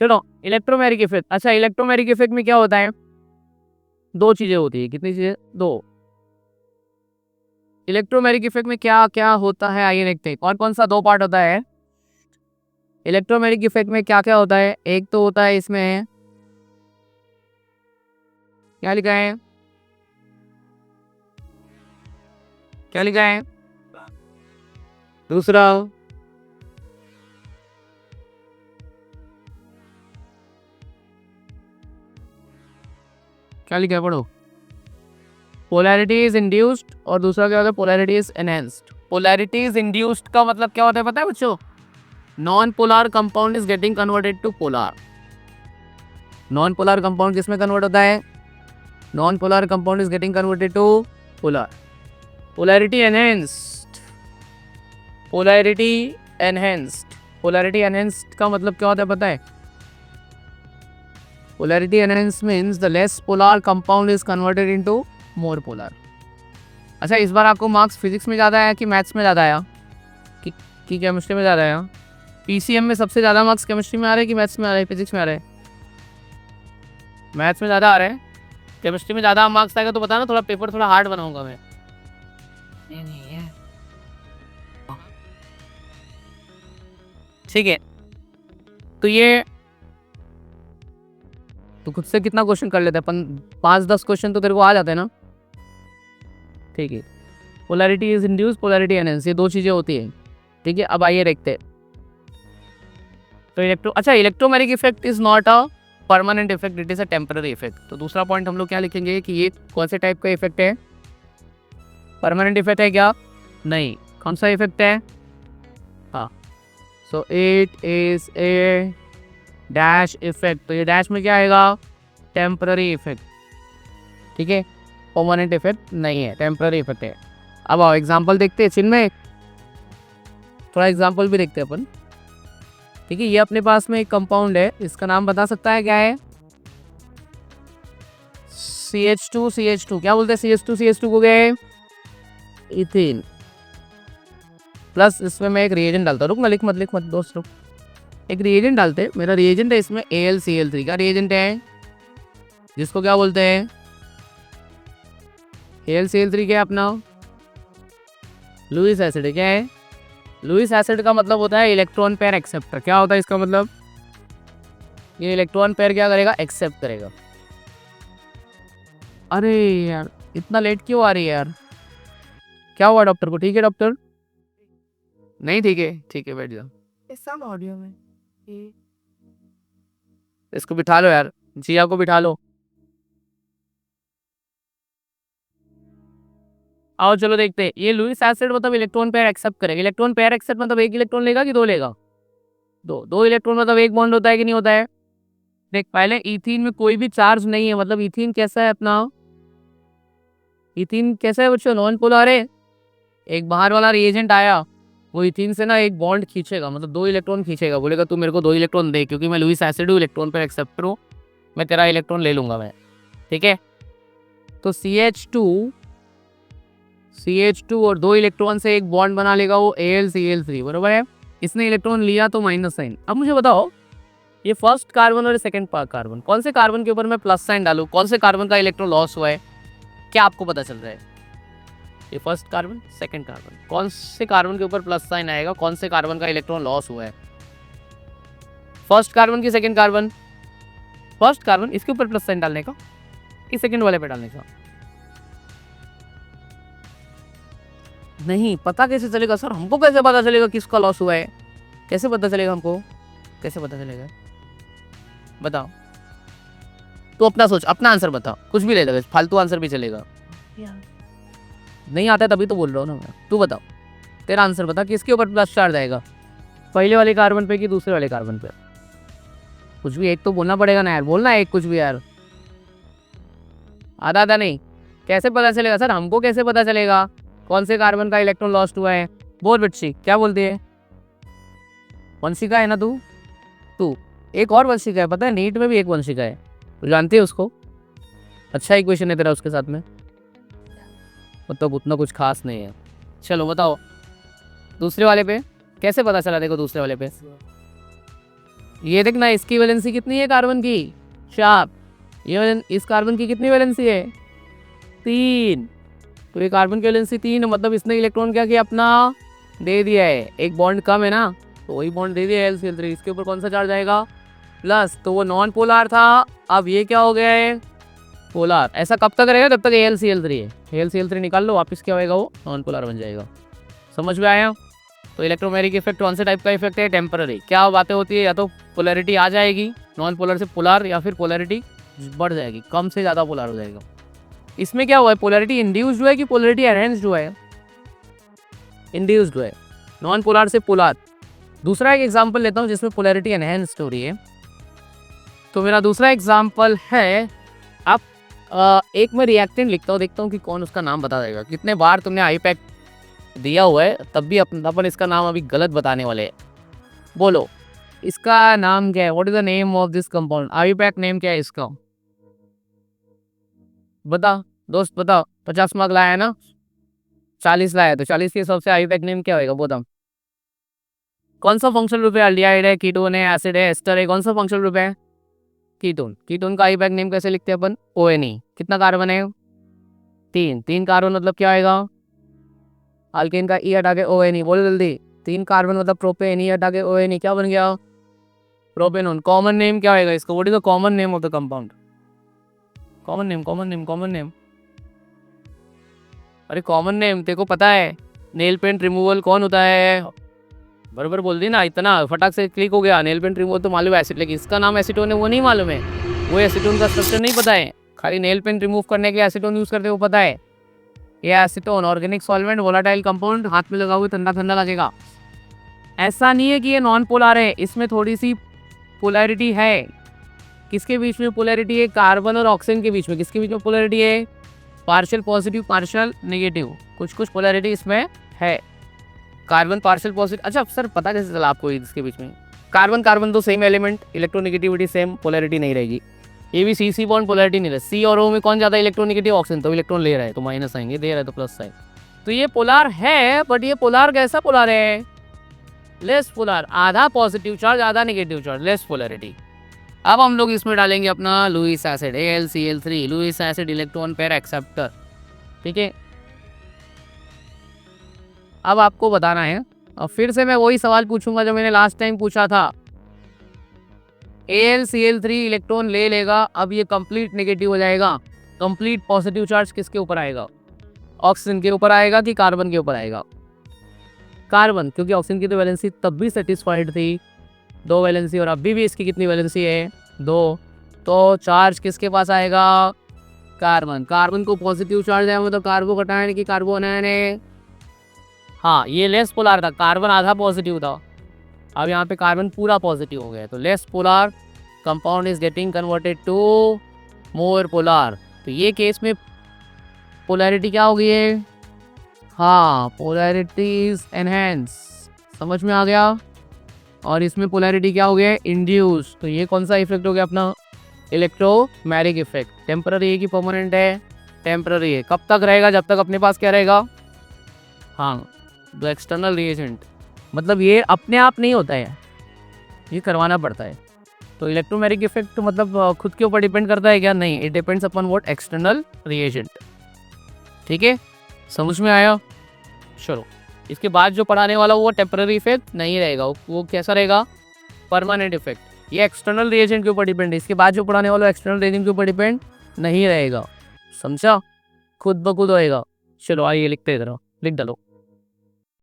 चलो electromagnetic effect. अच्छा electromagnetic effect में क्या होता है, दो चीजें होती है, कितनी चीजें, दो। इलेक्ट्रोमैग्नेटिक इफेक्ट में क्या क्या होता है आइए देखते हैं, कौन कौन सा दो पार्ट होता है इलेक्ट्रोमैग्नेटिक इफेक्ट में, क्या क्या होता है। एक तो होता है इसमें क्या लिखा है, क्या लिखा है, दूसरा क्या लिखा है, पढ़ो। पोलैरिटी इज इंड्यूस्ड और दूसरा क्या होता है, polarity is enhanced. Polarity is induced का मतलब क्या होता है पता है बच्चों, non polar compound is getting converted to polar. Non polar compound किसमें कन्वर्ट होता है, non polar compound is getting converted to polar. Polarity enhanced, polarity enhanced, polarity enhanced का मतलब क्या होता है पता है, polarity enhanced means the less polar compound is converted into more polar. अच्छा इस बार आपको मार्क्स फिजिक्स में ज़्यादा आया कि मैथ्स में ज़्यादा आया कि केमिस्ट्री में ज़्यादा आया। पीसीएम में सबसे ज़्यादा मार्क्स केमिस्ट्री में आ रहे हैं कि मैथ्स में आ रहे हैं, फिजिक्स में आ रहे हैं, मैथ्स में ज़्यादा आ रहे हैं। केमिस्ट्री में ज़्यादा मार्क्स आएगा तो बताना, थोड़ा पेपर थोड़ा हार्ड बनाऊंगा मैं। नहीं है ठीक है। तो ये तो खुद से कितना क्वेश्चन कर लेता है, 5-10 क्वेश्चन तो तेरे को आ जाते हैं ना, ठीक है। Polarity is induce, polarity enhance, ये दो चीज़ें होती हैं, ठीक है। अब आइए देखते हैं। तो अच्छा electromagnetic effect is not a permanent effect, it is a temporary effect. तो दूसरा पॉइंट हम लोग क्या लिखेंगे कि ये कौन से टाइप का इफेक्ट है, परमानेंट इफेक्ट है क्या, नहीं। कौन सा इफेक्ट है, हाँ, so it is a dash effect. तो ये डैश में क्या आएगा, टेम्पररी इफेक्ट, ठीक है, परमानेंट इफेक्ट नहीं है, टेम्पररी इफेक्ट है। अब आओ एग्जाम्पल देखते हैं, चिन्ह थोड़ा एग्जाम्पल भी देखते हैं अपन, ठीक है। ये अपने पास में एक कंपाउंड है, इसका नाम बता सकता है क्या है, CH2 क्या बोलते हैं, CH2 को गए इथेन प्लस, इसमें मैं एक रिएजेंट डालता हूँ, रुक ना, लिख मत दोस्त रुक, एक रिएजेंट डालते, मेरा रिएजेंट है इसमें AlCl3 का रिएजेंट है, जिसको क्या बोलते हैं, AlCl3 क्या है अपना, लुईस एसिड। क्या है, लुईस एसिड का मतलब होता है इलेक्ट्रॉन पेयर एक्सेप्टर। क्या होता है इसका मतलब, ये इलेक्ट्रॉन पेयर क्या करेगा, एक्सेप्ट करेगा। अरे यार इतना लेट क्यों आ रही है यार, क्या हुआ डॉक्टर को, ठीक है डॉक्टर, नहीं ठीक है बैठ जाओ ऑडियो में, इसको बिठा लो यार, जिया को बिठा लो, आओ चलो देखते हैं। ये लुईस एसिड मतलब इलेक्ट्रॉन पेयर एक्सेप्ट करेगा। इलेक्ट्रॉन पेयर एक्सेप्ट मतलब एक इलेक्ट्रॉन लेगा कि दो लेगा, दो इलेक्ट्रॉन मतलब एक बॉन्ड होता है कि नहीं होता है। देख पहले इथीन में कोई भी चार्ज नहीं है, मतलब इथीन कैसा है अपना, इथीन कैसा है बच्चों, नॉन पोलर है। एक बाहर वाला रिएजेंट आया, वो इथीन से ना एक बॉन्ड खींचेगा, मतलब दो इलेक्ट्रॉन खींचेगा, बोलेगा तू मेरे को दो इलेक्ट्रॉन दे, क्योंकि मैं लुईस एसिड हूँ, इलेक्ट्रॉन पेयर एक्सेप्टर हूँ, मैं तेरा इलेक्ट्रॉन ले लूंगा मैं, ठीक है। तो CH2 और दो इलेक्ट्रॉन से एक बॉन्ड बना लेगा वो AlCl3, बराबर है। इसने इलेक्ट्रॉन लिया तो माइनस साइन। अब मुझे बताओ ये फर्स्ट कार्बन और सेकंड कार्बन, कौन से कार्बन के ऊपर मैं प्लस साइन डालूं, कौन से कार्बन का इलेक्ट्रॉन लॉस हुआ है, क्या आपको पता चल रहा है। ये फर्स्ट कार्बन सेकंड कार्बन, कौन से कार्बन के ऊपर प्लस साइन आएगा, कौन से कार्बन का इलेक्ट्रॉन लॉस हुआ है, फर्स्ट कार्बन की सेकंड कार्बन, फर्स्ट कार्बन इसके ऊपर प्लस साइन डालने का कि सेकंड वाले पे डालने का, नहीं पता कैसे चलेगा सर, हमको कैसे पता चलेगा किसका लॉस हुआ है, कैसे पता चलेगा हमको, कैसे पता चलेगा बताओ, तू अपना सोच, अपना आंसर बताओ, कुछ भी ले लेगा, फालतू आंसर भी चलेगा, नहीं आता है तभी तो बोल रहा हूँ ना मैं, तू बताओ तेरा आंसर बता, किसके ऊपर प्लस चार्ज आएगा, पहले वाले कार्बन पे कि दूसरे वाले कार्बन पे, कुछ भी एक तो बोलना पड़ेगा ना यार, बोलना एक कुछ भी यार, आधा नहीं, कैसे पता चलेगा सर, हमको कैसे पता चलेगा कौन से कार्बन का इलेक्ट्रॉन लॉस्ट हुआ है, बोल बच्ची क्या बोलती है, वंशिका है ना तू एक और वंशिका है, पता है नीट में भी एक वंशिका है, तो जानती है उसको, अच्छा इक्वेशन है तेरा उसके साथ में, मतलब उतना कुछ खास नहीं है। चलो बताओ दूसरे वाले पे कैसे पता चला, देखो दूसरे वाले पे ये देखना, इसकी वैलेंसी कितनी है कार्बन की, 4। ये इस कार्बन की कितनी वैलेंसी है, 3। तो ये कार्बन की वैलेंसी 3 है, मतलब इसने इलेक्ट्रॉन क्या किया अपना, दे दिया है। एक बॉन्ड कम है ना, तो वही बॉन्ड दे दिया LCl3। इसके ऊपर कौन सा चार्ज आएगा, प्लस। तो वो नॉन पोलर था, अब ये क्या हो गया है, पोलर। ऐसा कब तक रहेगा, जब तक AlCl3 है। AlCl3 निकाल लो, वापस क्या होएगा, वो नॉन पोलर बन जाएगा। समझ में आया। तो इलेक्ट्रोमैग्नेटिक इफेक्ट कौन से टाइप का इफेक्ट है, टेम्पररी। क्या बातें होती है, या तो पोलैरिटी आ जाएगी नॉन पोलर से पोलर, या फिर पोलैरिटी बढ़ जाएगी, कम से ज़्यादा पोलर हो जाएगा। इसमें क्या हुआ है, पोलैरिटी इंड्यूस्ड हुआ है कि पोलैरिटी एनहेंस्ड हुआ है, इंड्यूस्ड हुआ है, नॉन पोलर से पोलर। दूसरा एक एग्जांपल लेता हूँ जिसमें पोलैरिटी एनहेंस्ड हो रही है। तो मेरा दूसरा एग्जांपल है, आप एक मैं रिएक्टेंट लिखता हूँ, देखता हूँ कि कौन उसका नाम बता देगा। कितने बार तुमने आईपैक दिया हुआ है, तब भी अपन इसका नाम अभी गलत बताने वाले हैं। बोलो इसका नाम क्या है, what is the name of this compound, IUPAC name क्या है इसका, बता दोस्त बता। 50 मार्क लाया है ना, 40 लाया, तो 40 के हिसाब से आईपैक नेम क्या होगा, बता। कौन सा फंक्शनल ग्रुप है, अल्डिहाइड है, कीटोन है, एसिड है, एस्टर है, कौन सा फंक्शनल ग्रुप है, कीटोन। कीटोन का आईपैक नेम कैसे लिखते हैं अपन, ONE। कितना कार्बन है, 3 कार्बन, मतलब क्या आएगा, अल्केन का ई हटा के ONE, बोलो जल्दी। 3 कार्बन मतलब प्रोपेन, ई हटा के ONE, क्या बन गया, प्रोपेनोन। कॉमन नेम क्या होगा इसका, what is the common name of the compound, common name, common name, common name. अरे कॉमन नेम तेरे को पता है, नेल पेंट रिमूवल कौन होता है, बराबर बोल दी ना, इतना फटाक से क्लिक हो गया। नेल पेंट रिमूवल तो मालूम है एसिड, लेकिन इसका नाम एसीटोन है वो नहीं मालूम है, वो एसीटोन का स्ट्रक्चर नहीं पता है। खाली नेल पेंट रिमूव करने के लिए एसीटोन यूज करते वो पता है। ये acetone organic solvent, volatile compound, हाथ में लगा हुआ ठंडा ठंडा लगेगा। ऐसा नहीं है कि ये नॉन पोलर है, इसमें थोड़ी सी पोलैरिटी है। किसके बीच में पोलैरिटी है, कार्बन और ऑक्सीजन के बीच में। किसके बीच में पोलैरिटी है, पार्शियल पॉजिटिव पार्शियल नेगेटिव, कुछ कुछ पोलैरिटी इसमें है। कार्बन पार्शियल पॉजिटिव, अच्छा सर पता कैसे चला आपको इसके बीच में, कार्बन कार्बन तो same element, electronegativity same, polarity नहीं रहेगी। ये भी सी बॉन्ड पोलैरिटी नहीं रहे, सी और ओ में कौन ज्यादा इलेक्ट्रोनेगेटिव, ऑक्सीजन। तो इलेक्ट्रॉन ले रहा है तो माइनस आएंगे, दे रहा है तो प्लस साइन। तो ये पोलर है, बट ये पोलर कैसा पोलर है, लेस पोलर, आधा पॉजिटिव चार्ज आधा नेगेटिव चार्ज, लेस पोलैरिटी। अब हम लोग इसमें डालेंगे अपना Lewis acid, AlCl3, Lewis acid electron pair acceptor. ठीक है, अब आपको बताना है, और फिर से मैं वही सवाल पूछूंगा जो मैंने लास्ट टाइम पूछा था। AlCl3 इलेक्ट्रॉन ले लेगा, अब ये कंप्लीट नेगेटिव हो जाएगा, कंप्लीट पॉजिटिव चार्ज किसके ऊपर आएगा, ऑक्सीजन के ऊपर आएगा कि कार्बन के ऊपर आएगा, कार्बन, क्योंकि ऑक्सीजन की तो वैलेंसी तब भी सेटिस्फाइड थी, 2 वैलेंसी, और अभी भी इसकी कितनी वैलेंसी है, 2। तो चार्ज किसके पास आएगा, कार्बन। कार्बन को पॉजिटिव चार्ज है, मतलब कार्बो कटायन की कार्बो आयन है। हाँ ये लेस पोलर था, कार्बन आधा पॉजिटिव था, अब यहाँ पे कार्बन पूरा पॉजिटिव हो गया, तो less polar compound is getting converted to more polar. तो ये केस में पोलैरिटी क्या हो गई है, हाँ पोलैरिटी इज एनहेंस, समझ में आ गया। और इसमें पोलैरिटी क्या हो गया, इंड्यूस। तो ये कौन सा इफेक्ट हो गया अपना, इलेक्ट्रोमैग्नेटिक इफेक्ट। टेम्पररी है कि परमानेंट है, टेम्पररी है। कब तक रहेगा, जब तक अपने पास क्या रहेगा, हाँ द एक्सटर्नल रिएजेंट, मतलब ये अपने आप नहीं होता है, ये करवाना पड़ता है। तो इलेक्ट्रोमैग्नेटिक इफेक्ट मतलब खुद के ऊपर डिपेंड करता है क्या, नहीं, it depends upon what, external reagent. ठीक है, समझ में आया। चलो इसके बाद जो पढ़ाने वाला वो टेम्पररी इफेक्ट नहीं रहेगा, वो कैसा रहेगा, परमानेंट इफेक्ट। ये एक्सटर्नल रिएजेंट के ऊपर डिपेंड है, इसके बाद जो पढ़ाने वाला एक्सटर्नल रिएजेंट के ऊपर डिपेंड नहीं रहेगा, समझा, खुद ब खुद होएगा। चलो आइए लिखते हैं, लिख डालो।